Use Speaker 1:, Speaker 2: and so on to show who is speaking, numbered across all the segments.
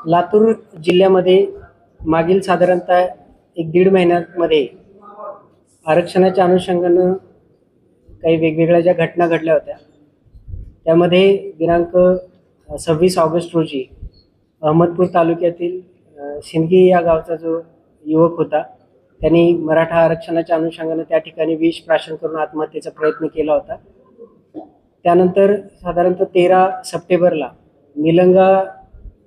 Speaker 1: लातूर जिल्ह्यामध्ये मागील साधारणतः एक दीड महिन्यामध्ये आरक्षणाच्या अनुषंगानं काही वेगवेगळ्या ज्या घटना घडल्या होत्या त्यामध्ये दिनांक 26 ऑगस्ट रोजी अहमदपूर तालुक्यातील सिंदगी या गावचा जो युवक होता त्यांनी मराठा आरक्षणाच्या अनुषंगानं त्या ठिकाणी विष प्राशन करून आत्महत्येचा प्रयत्न केला होता। त्यानंतर साधारणतः 13 सप्टेंबरला निलंगा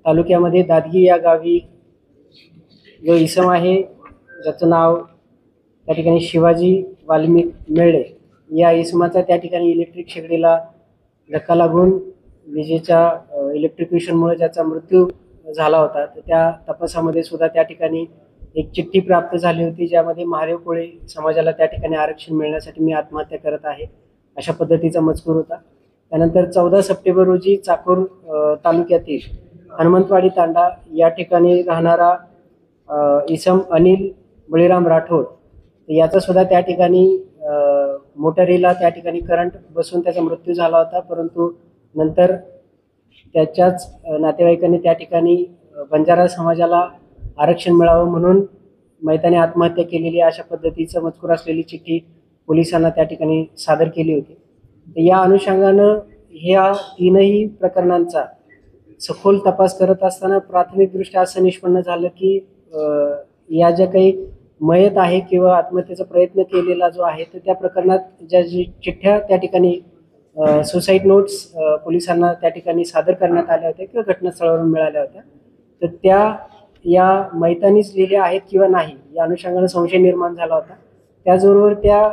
Speaker 1: तालुक्यामध्ये दादगी या गावी जो इसम आहे ज्याचं नाव त्या ठिकाणी शिवाजी वाल्मिक मेळे या इसमाचा त्या ठिकाणी इलेक्ट्रिक शेगडीला धक्का लागून विजेच्या इलेक्ट्रिक्युशनमुळे ज्याचा मृत्यू झाला होता, तर त्या तपासामध्ये सुद्धा त्या ठिकाणी एक चिठ्ठी प्राप्त झाली होती ज्यामध्ये महादेव कोळी समाजाला त्या ठिकाणी आरक्षण मिळण्यासाठी मी आत्महत्या करत आहे अशा पद्धतीचा मजकूर होता। त्यानंतर 14 सप्टेंबर रोजी चाकूर तालुक्यातील हनुमंतवाडी तांडा या ठिकाणी राहणारा इसम अनिल बळीराम राठोड याचा सुद्धा त्या ठिकाणी मोटारीला त्या ठिकाणी करंट बसून त्याचा मृत्यू झाला होता, परंतु नंतर त्याच्याच नातेवाईकांनी त्या ठिकाणी बंजारा समाजाला आरक्षण मिळावं म्हणून मैताने आत्महत्या केलेली अशा पद्धतीचं मजकूर असलेली चिठ्ठी पोलिसांना त्या ठिकाणी सादर केली होती। या अनुषंगानं ह्या तीनही प्रकरणांचा सखोल तपास करत असताना प्राथमिकदृष्ट्या असं निष्पन्न झालं की या ज्या काही मयत आहे किंवा आत्महत्येचा प्रयत्न केलेला जो आहे तर त्या प्रकरणात ज्या चिठ्ठ्या त्या ठिकाणी सुसाईड नोट्स पोलिसांना त्या ठिकाणी सादर करण्यात आल्या होत्या किंवा घटनास्थळावरून मिळाल्या होत्या, तर त्या या मैतानीच लिहिल्या आहेत किंवा नाही या अनुषंगाने संशय निर्माण झाला होता। त्याचबरोबर त्या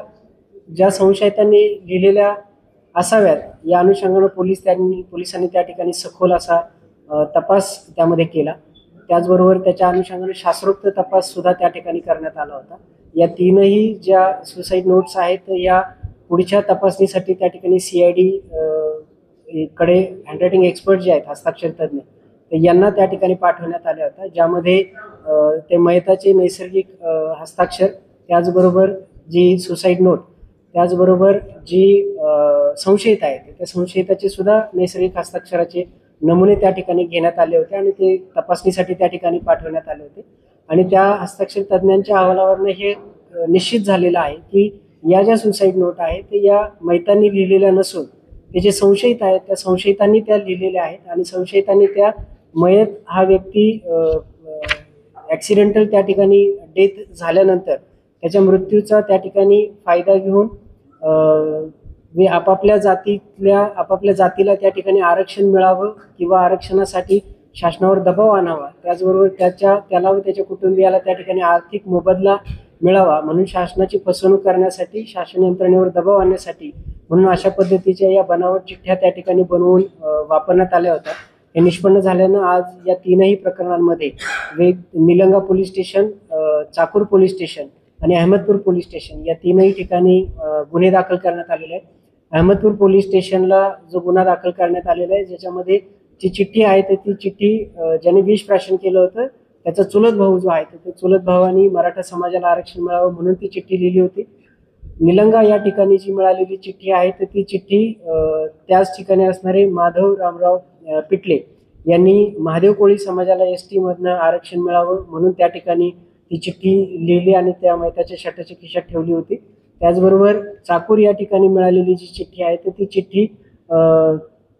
Speaker 1: ज्या संशयितांनी लिहिलेल्या असाव्यात या अनुषंगाने पोलिसांनी त्या ठिकाणी सखोल असा तपास त्यामध्ये केला। त्याचबरोबर त्याच्या अनुषंगाने शास्त्रोक्त तपास सुद्धा त्या ठिकाणी करण्यात आला होता। या तीनही ज्या सुसाईड नोट्स आहेत या पुढच्या तपासणीसाठी त्या ठिकाणी CID कडे हँडरायटिंग एक्सपर्ट जे आहेत हस्ताक्षर तज्ञ यांना त्या ठिकाणी पाठवण्यात आल्या होत्या, ज्यामध्ये ते मयताचे नैसर्गिक हस्ताक्षर, त्याचबरोबर जी सुसाईड नोट, त्याचबरोबर जी संशयित आहेत त्या संशयिताचे सुद्धा नैसर्गिक हस्ताक्षराचे नमुने त्या ठिकाणी घेण्यात आले होते आणि ते तपासणीसाठी त्या ठिकाणी पाठवण्यात आले होते। आणि त्या हस्ताक्षर तज्ञांच्या अहवालावरनं हे निश्चित झालेलं आहे की या ज्या सुसाईड नोट आहेत ते या मैतांनी लिहिलेल्या नसून ते जे संशयित आहेत त्या संशयितांनी त्या लिहिलेल्या आहेत आणि संशयितांनी त्या मयत हा व्यक्ती ॲक्सिडेंटल त्या ठिकाणी डेथ झाल्यानंतर त्याच्या मृत्यूचा त्या ठिकाणी फायदा घेऊन आपापल्या जातीला त्या ठिकाणी आरक्षण मिळावं किंवा आरक्षणासाठी शासनावर दबाव आणावा, त्याचबरोबर त्याला व त्याच्या कुटुंबियाला त्या ठिकाणी आर्थिक मोबदला मिळावा म्हणून शासनाची फसवणूक करण्यासाठी, शासन यंत्रणेवर दबाव आणण्यासाठी म्हणून अशा पद्धतीच्या या बनावट चिठ्ठ्या त्या ठिकाणी बनवून वापरण्यात आल्या होत्या। हे निष्पन्न झाल्यानं आज या तीनही प्रकरणांमध्ये Nilanga police station, Chakur police station आणि अहमदपूर पोलीस स्टेशन या तीनही ठिकाणी गुन्हे दाखल करण्यात आलेले आहेत। अहमदपूर पोलीस स्टेशनला जो गुन्हा दाखल करण्यात आलेला आहे ज्याच्यामध्ये जी चिठ्ठी आहे तर ती चिठ्ठी ज्याने विष प्राशन केलं होतं त्याचा चुलत भाऊ जो आहे तर ते चुलत भावानी मराठा समाजाला आरक्षण मिळावं म्हणून ती चिठ्ठी लिहिली होती। निलंगा या ठिकाणी जी मिळालेली चिठ्ठी आहे तर ती चिठ्ठी त्याच ठिकाणी असणारे माधव रामराव पिटले यांनी महादेव कोळी समाजाला ST मधनं आरक्षण मिळावं म्हणून त्या ठिकाणी ती चिठ्ठी लिहिली आणि त्या मैताच्या शर्टाच्या खिशात ठेवली होती। त्याचबरोबर चाकूर या ठिकाणी मिळालेली जी चिठ्ठी आहे तर ती चिठ्ठी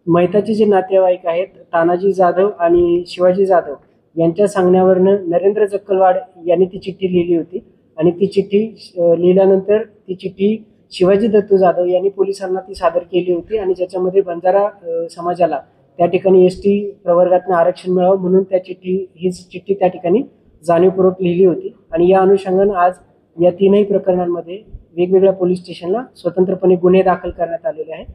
Speaker 1: मैताचे जे नातेवाईक आहेत तानाजी जाधव आणि शिवाजी जाधव यांच्या सांगण्यावरनं नरेंद्र जक्कलवाड यांनी ती चिठ्ठी लिहिली होती आणि ती चिठ्ठी लिहिल्यानंतर ती चिठ्ठी शिवाजी दत्तू जाधव यांनी पोलिसांना ती सादर केली होती आणि ज्याच्यामध्ये बंजारा समाजाला त्या ठिकाणी ST प्रवर्गातनं आरक्षण मिळावं म्हणून ही चिठ्ठी त्या ठिकाणी जाणीवपूर्वक लिहिली होती। आणि या अनुषंगानं आज या तीनही प्रकरणांमध्ये वेगवेगळ्या पोलीस स्टेशनला स्वतंत्रपणे गुन्हे दाखल करण्यात आलेले आहेत।